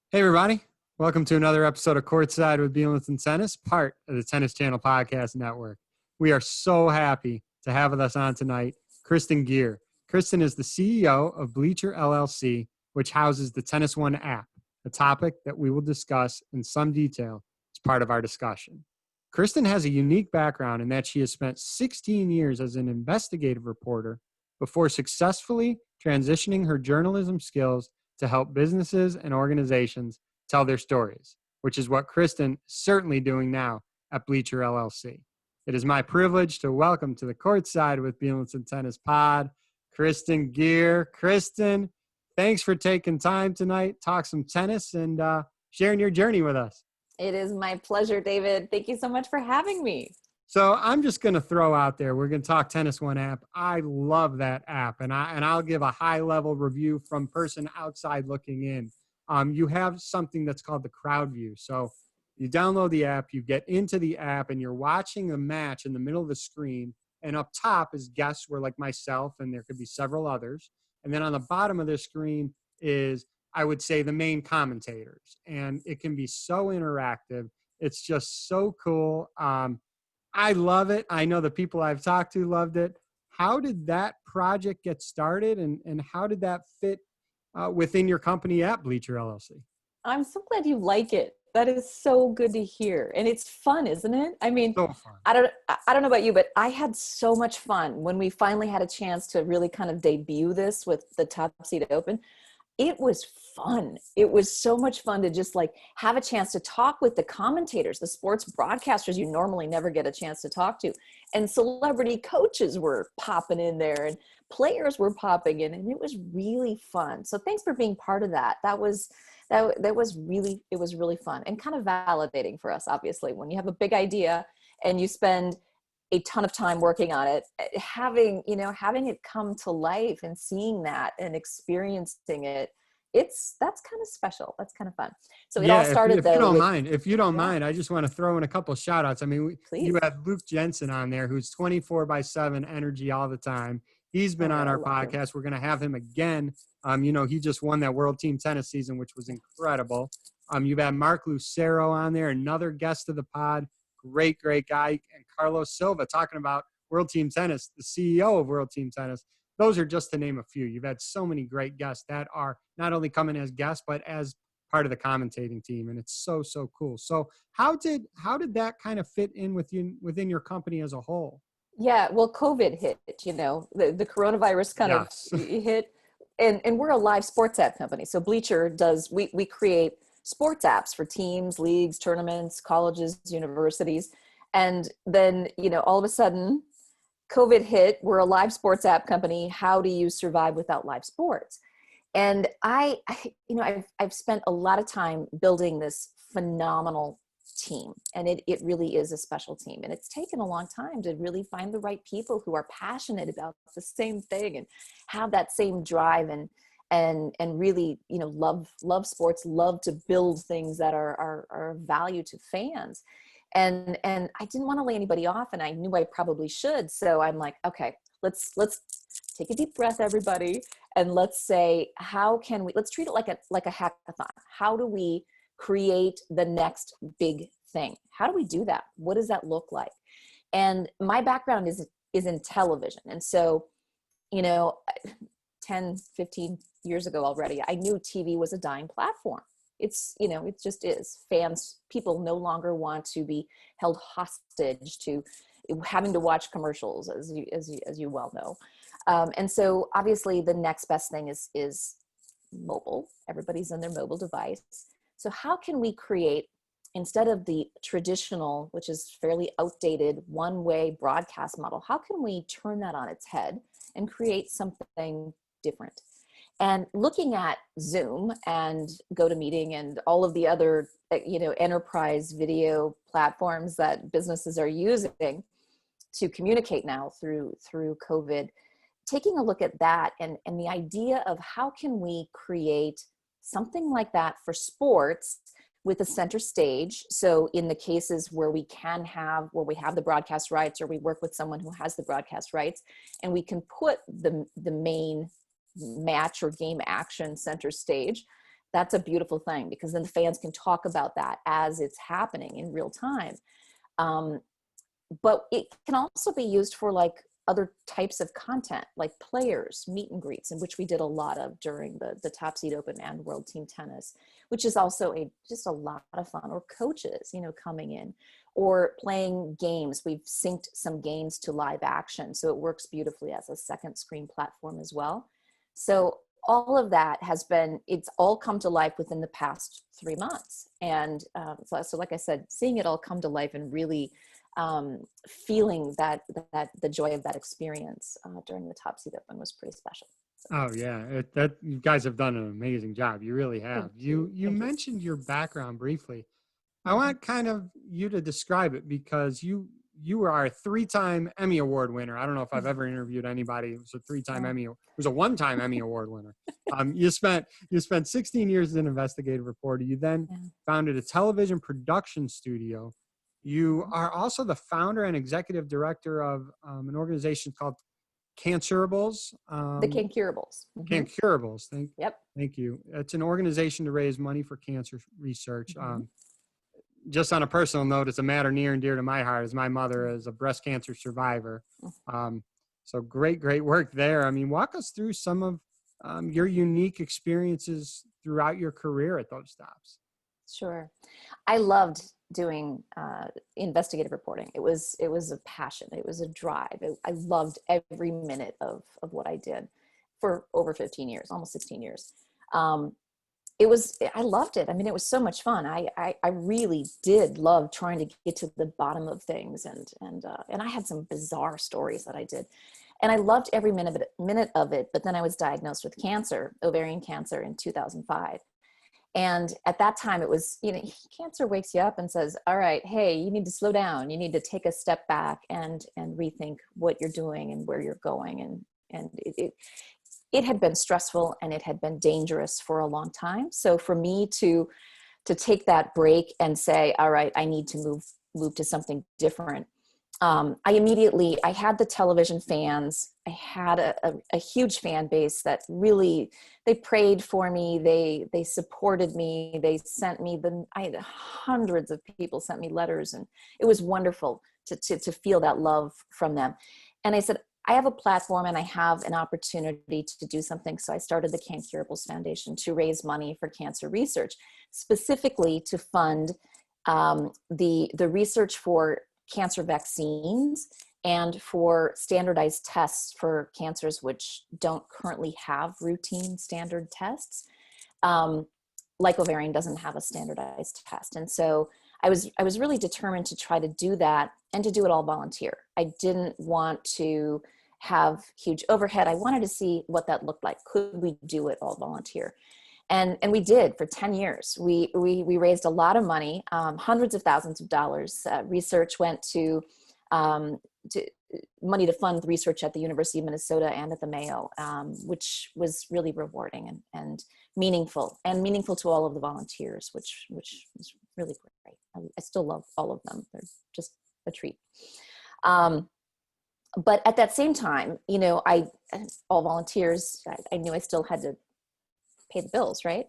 Hey, everybody. Welcome to another episode of Courtside with Beilinson Tennis, part of the Tennis Channel Podcast Network. We are so happy to have with us on tonight Kristin Geer. Kristin is the CEO of Bleachr LLC, which houses the TennisOne app, a topic that we will discuss in some detail as part of our discussion. Kristin has a unique background in that she has spent 16 years as an investigative reporter before successfully transitioning her journalism skills to help businesses and organizations tell their stories, which is what Kristin is certainly doing now at Bleachr LLC. It is my privilege to welcome to the Courtside with Beilinson Tennis pod, Kristin Geer. Kristin, thanks for taking time tonight, talk some tennis, and sharing your journey with us. It is my pleasure, David. Thank you so much for having me. So I'm just going to throw out there, we're going to talk TennisOne app. I love that app, and I'll give a high-level review from person outside looking in. You have something that's called the crowd view. So you download the app, you get into the app, and you're watching a match in the middle of the screen, and up top is guests where like myself, and there could be several others. And then on the bottom of the screen is, I would say, the main commentators. And it can be so interactive. It's just so cool. I love it. I know the people I've talked to loved it. How did that project get started, and how did that fit within your company at Bleachr LLC? I'm so glad you like it. That is so good to hear. And it's fun, isn't it? I mean, So fun. I don't know about you, but I had so much fun when we finally had a chance to really kind of debut this with the Top Seed Open. It was fun. It was so much fun to just like have a chance to talk with the commentators, the sports broadcasters you normally never get a chance to talk to. And celebrity coaches were popping in there and players were popping in, and it was really fun. So thanks for being part of that. It was really fun and kind of validating for us, obviously, when you have a big idea and you spend a ton of time working on it, having it come to life and seeing that and experiencing it, that's kind of special. That's kind of fun. So it all started if you don't with, mind, I just want to throw in a couple of shout outs. I mean, please. you had Luke Jensen on there, who's 24/7 energy all the time. He's been on our podcast. We're going to have him again. He just won that World Team Tennis season, which was incredible. You've had Mark Lucero on there, another guest of the pod. Great guy. And Carlos Silva talking about World Team Tennis, the CEO of World Team Tennis. Those are just to name a few. You've had so many great guests that are not only coming as guests, but as part of the commentating team. And it's so cool. So how did that kind of fit in within your company as a whole? Yeah, well, COVID hit, the coronavirus kind of hit, and we're a live sports app company. So Bleachr we create sports apps for teams, leagues, tournaments, colleges, universities. And then, all of a sudden COVID hit. We're a live sports app company. How do you survive without live sports? And I've spent a lot of time building this phenomenal team, and it really is a special team. And it's taken a long time to really find the right people who are passionate about the same thing and have that same drive and really, love sports, love to build things that are of value to fans. And I didn't want to lay anybody off, and I knew I probably should. So I'm like, okay, let's take a deep breath, everybody. And let's say, let's treat it like a hackathon. How do we create the next big thing? How do we do that? What does that look like? And my background is in television. And so, 10, 15 years ago already, I knew TV was a dying platform. It just is. People no longer want to be held hostage to having to watch commercials, as you well know. And so obviously the next best thing is mobile. Everybody's on their mobile device. So how can we create, instead of the traditional, which is fairly outdated, one-way broadcast model, how can we turn that on its head and create something different? And looking at Zoom and GoToMeeting and all of the other, enterprise video platforms that businesses are using to communicate now through COVID, taking a look at that and the idea of how can we create something like that for sports with a center stage. So in the cases where we have the broadcast rights, or we work with someone who has the broadcast rights, and we can put the main match or game action center stage, that's a beautiful thing, because then the fans can talk about that as it's happening in real time. But it can also be used for like other types of content, like players, meet and greets, in which we did a lot of during the Top Seed Open and World Team Tennis, which is also just a lot of fun. Or coaches, coming in, or playing games. We've synced some games to live action, so it works beautifully as a second screen platform as well. So all of that it's all come to life within the past 3 months. And so like I said, seeing it all come to life and really feeling that the joy of that experience during the Top Seed Open was pretty special. So. Oh yeah, that you guys have done an amazing job. You really have. You mentioned your background briefly. I want kind of you to describe it, because you are a 3-time Emmy Award winner. I don't know if I've ever interviewed anybody who was a 3-time Emmy. It was a 1-time Emmy Award winner. You spent 16 years as an investigative reporter. You then founded a television production studio. You are also the founder and executive director of an organization called Cancurables. The Cancurables. Cancurables. Yep. Thank you. It's an organization to raise money for cancer research. Just on a personal note, it's a matter near and dear to my heart, as my mother is a breast cancer survivor. So great work there. I mean, walk us through some of your unique experiences throughout your career at those stops. Sure. I loved doing investigative reporting. It was a passion. It was a drive. I loved every minute of what I did for over 15 years, almost 16 years. I loved it. I mean, it was so much fun. I really did love trying to get to the bottom of things. And I had some bizarre stories that I did. And I loved every minute of it. But then I was diagnosed with cancer, ovarian cancer, in 2005. And at that time it was, cancer wakes you up and says, all right, hey, you need to slow down. You need to take a step back and rethink what you're doing and where you're going. And it had been stressful and it had been dangerous for a long time. So for me to take that break and say, all right, I need to move to something different. I had the television fans. I had a huge fan base that really, they prayed for me. They supported me. They sent me I had hundreds of people sent me letters, and it was wonderful to feel that love from them. And I said, I have a platform and I have an opportunity to do something. So I started the Cancurables Foundation to raise money for cancer research, specifically to fund the research for cancer vaccines and for standardized tests for cancers which don't currently have routine standard tests. Like ovarian doesn't have a standardized test. And so I was really determined to try to do that and to do it all volunteer. I didn't want to have huge overhead. I wanted to see what that looked like. Could we do it all volunteer? And we did for 10 years. We raised a lot of money, hundreds of thousands of dollars. Research went to money to fund research at the University of Minnesota and at the Mayo, which was really rewarding and meaningful to all of the volunteers, which was really great. I still love all of them. They're just a treat. But at that same time, all volunteers, I knew I still had to pay the bills, right?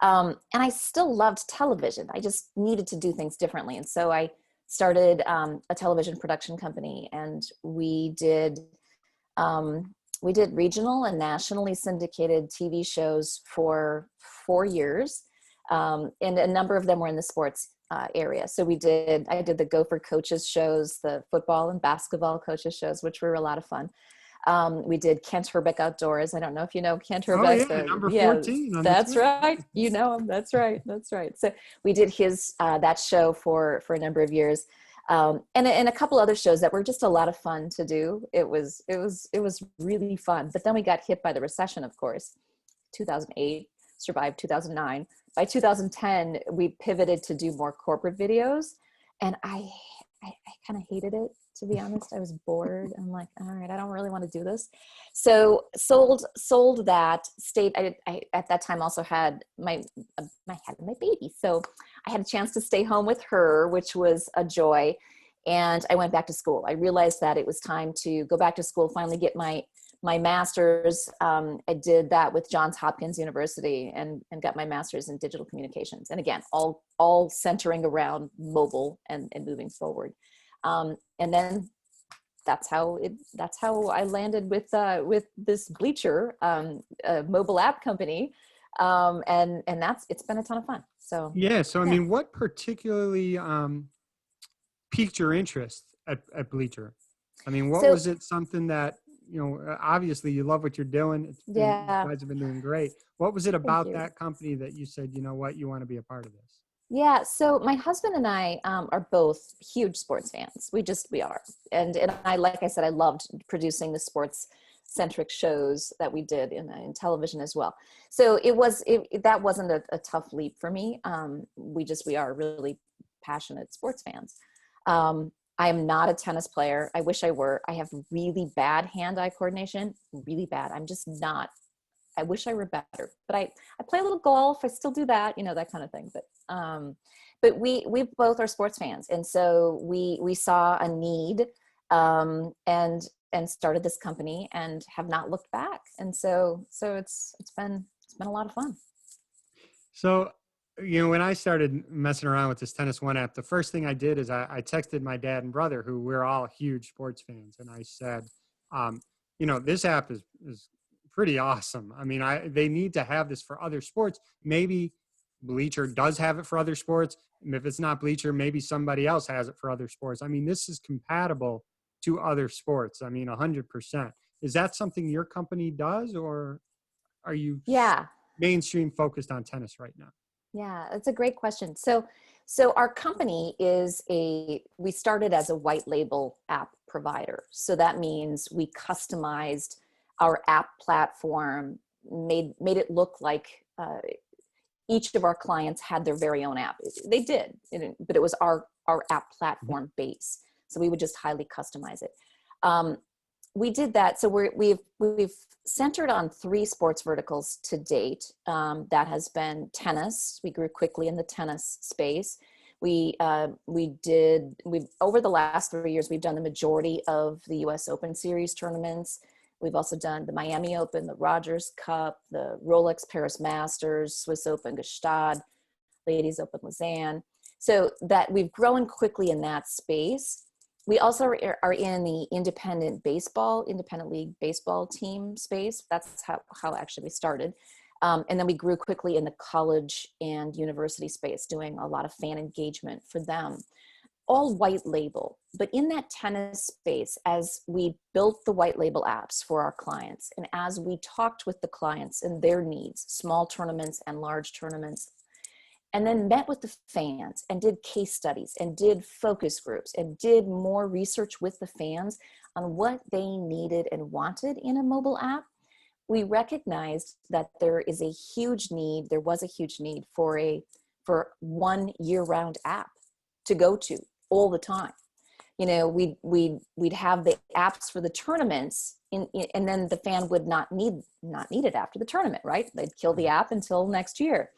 And I still loved television. I just needed to do things differently. And so I started a television production company, and we did regional and nationally syndicated TV shows for 4 years. And a number of them were in the sports area. So I did the Gopher coaches shows, the football and basketball coaches shows, which were a lot of fun. We did Kent Herbeck Outdoors. I don't know if you know Kent Herbeck. Oh, yeah, number 14. That's right. You know him. That's right. So we did that show for a number of years. And a couple other shows that were just a lot of fun to do. It was really fun. But then we got hit by the recession, of course. 2008, survived 2009. By 2010, we pivoted to do more corporate videos. And I kind of hated it, to be honest. I was bored. I'm like, all right, I don't really want to do this. So sold that. I at that time also had my baby. So I had a chance to stay home with her, which was a joy. And I went back to school. I realized that it was time to go back to school, finally get my my master's, I did that with Johns Hopkins University and got my master's in digital communications. And again, all centering around mobile and moving forward. And then that's how I landed with this Bleachr, mobile app company. And it's been a ton of fun. So yeah. So, I mean, what particularly piqued your interest at Bleachr? I mean, what was it, something that, obviously you love what you're doing. You guys have been doing great. What was it about that company that you said, you know what, you want to be a part of this? Yeah. So my husband and I are both huge sports fans. We are. And I, like I said, I loved producing the sports centric shows that we did in television as well. So that wasn't a tough leap for me. We are really passionate sports fans. I am not a tennis player. I wish I were. I have really bad hand-eye coordination, really bad. I'm just not. I wish I were better, but I play a little golf. I still do that, that kind of thing. But we both are sports fans. And so we saw a need, and started this company and have not looked back. And so it's been a lot of fun. So, when I started messing around with this TennisOne app, the first thing I did is I texted my dad and brother, who we're all huge sports fans. And I said, this app is pretty awesome. I mean, they need to have this for other sports. Maybe Bleachr does have it for other sports. And if it's not Bleachr, maybe somebody else has it for other sports. I mean, this is compatible to other sports. I mean, 100%. Is that something your company does, or are you mainstream focused on tennis right now? Yeah, that's a great question. So our company we started as a white label app provider. So that means we customized our app platform, made it look like each of our clients had their very own app. They did, but it was our app platform base. So we would just highly customize it. We did that. So we've centered on 3 sports verticals to date. That has been tennis. We grew quickly in the tennis space. Over the last 3 years, we've done the majority of the US Open Series tournaments. We've also done the Miami Open, the Rogers Cup, the Rolex Paris Masters, Swiss Open Gstaad, Ladies Open Lausanne. So that we've grown quickly in that space. We also are in the independent league baseball team space. That's how actually we started. And then we grew quickly in the college and university space, doing a lot of fan engagement for them. All white label. But in that tennis space, as we built the white label apps for our clients, and as we talked with the clients and their needs, small tournaments and large tournaments, and then met with the fans and did case studies and did focus groups and did more research with the fans on what they needed and wanted in a mobile app, we recognized that there was a huge need for one year-round app to go to all the time. We'd have the apps for the tournaments and then the fan would not need it after the tournament, right? They'd kill the app until next year.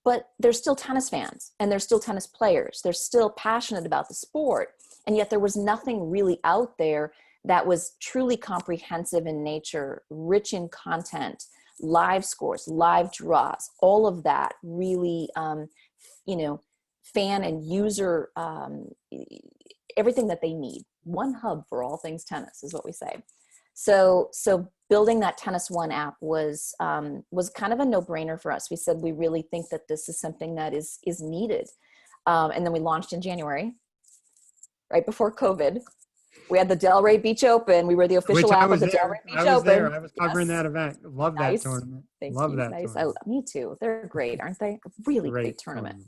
But they're still tennis fans and they're still tennis players. They're still passionate about the sport. And yet there was nothing really out there that was truly comprehensive in nature, rich in content, live scores, live draws, all of that really, fan and user, everything that they need. One hub for all things tennis is what we say. So building that TennisOne app was kind of a no-brainer for us. We said, we really think that this is something that is needed. And then we launched in January, right before COVID. We had the Delray Beach Open. We were the official app of the Delray Beach Open. There. I was covering that event. Love that tournament. Love that tournament. Me too. They're great, aren't they? A really great tournament.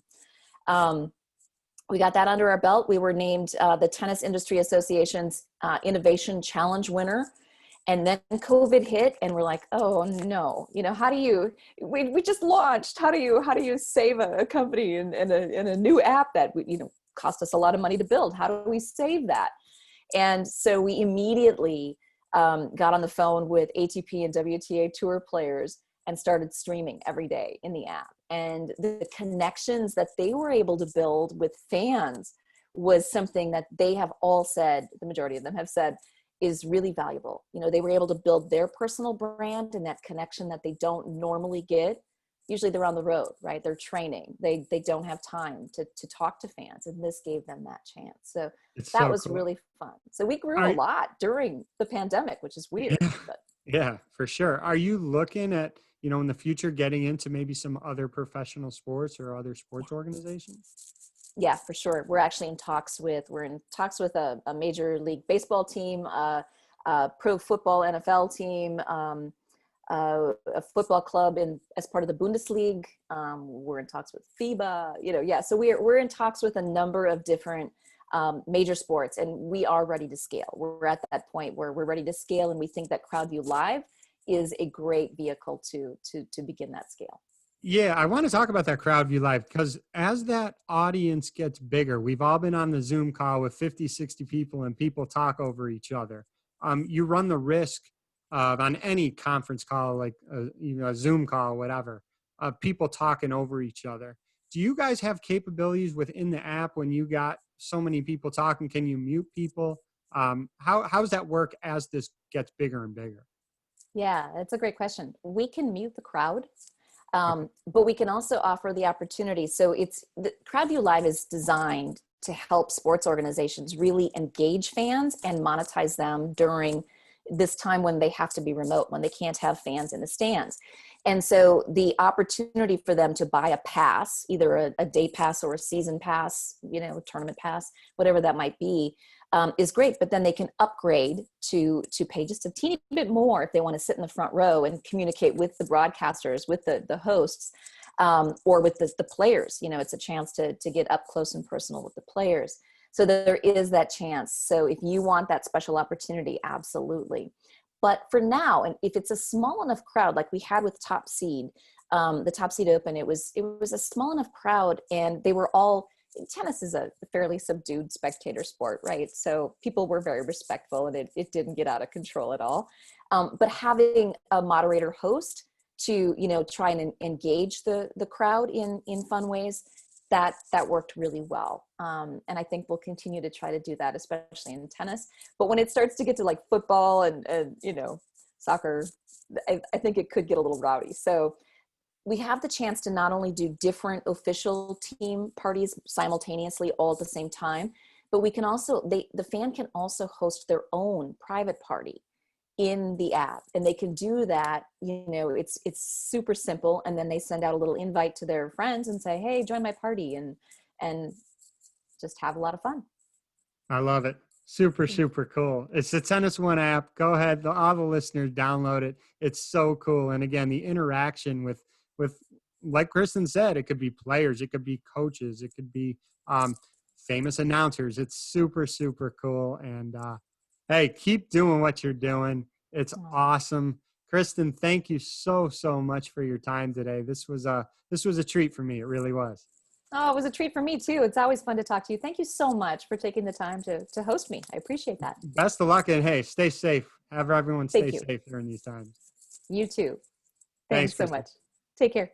We got that under our belt. We were named the Tennis Industry Association's Innovation Challenge winner. And then COVID hit and we're like, oh no, we just launched. How do you save a company in a new app that, cost us a lot of money to build? How do we save that? And so we immediately got on the phone with ATP and WTA tour players and started streaming every day in the app. And the connections that they were able to build with fans was something that they have all said, the majority of them have said, is really valuable. You know, they were able to build their personal brand and that connection that they don't normally get. Usually they're on the road, right? They're training. They don't have time to talk to fans, and this gave them that chance. So It's that so was cool. really fun. So we grew Are, a lot during the pandemic, which is weird. yeah, But yeah, for sure. Are you looking at, in the future getting into maybe some other professional sports or other sports organizations? yeah, for sure. We're actually in talks with a major league baseball team, pro football NFL team, a football club as part of the Bundesliga. We're in talks with FIBA. Yeah. So we're in talks with a number of different major sports, and we are ready to scale. We're at that point where we're ready to scale, and we think that CrowdView Live is a great vehicle to begin that scale. Yeah, I want to talk about that CrowdView Live because as that audience gets bigger, we've all been on the Zoom call with 50, 60 people and people talk over each other. You run the risk of on any conference call, like a Zoom call, whatever, of people talking over each other. Do you guys have capabilities within the app when you got so many people talking? Can you mute people? How does that work as this gets bigger and bigger? Yeah, that's a great question. We can mute the crowd. But we can also offer the opportunity. So the CrowdView Live is designed to help sports organizations really engage fans and monetize them during this time when they have to be remote, when they can't have fans in the stands. And so the opportunity for them to buy a pass, either a day pass or a season pass, tournament pass, whatever that might be, is great. But then they can upgrade to pay just a teeny bit more if they want to sit in the front row and communicate with the broadcasters, with the hosts, or with the players. It's a chance to get up close and personal with the players. So there is that chance. So if you want that special opportunity, absolutely. But for now, and if it's a small enough crowd, like we had with Top Seed, the Top Seed Open, it was a small enough crowd, and they were all. Tennis is a fairly subdued spectator sport, right? So people were very respectful, and it didn't get out of control at all. But having a moderator host to try and engage the crowd in fun ways, that worked really well. And I think we'll continue to try to do that, especially in tennis. But when it starts to get to like football and soccer, I think it could get a little rowdy. So we have the chance to not only do different official team parties simultaneously all at the same time, but we can also, the fan can also host their own private party in the app, and they can do that. It's super simple. And then they send out a little invite to their friends and say, hey, join my party, and just have a lot of fun. I love it. Super, super cool. It's the TennisOne app. Go ahead. All the listeners download it. It's so cool. And again, the interaction with like Kristin said, it could be players, it could be coaches, it could be famous announcers. It's super, super cool. And hey, keep doing what you're doing. It's awesome. Kristin, thank you so much for your time today. This was a treat for me. It really was. Oh, it was a treat for me too. It's always fun to talk to you. Thank you so much for taking the time to host me. I appreciate that. Best of luck, and hey, stay safe. Have everyone stay Thank you. safe during these times. You too. Thanks Thanks so Kristin. much. Take care.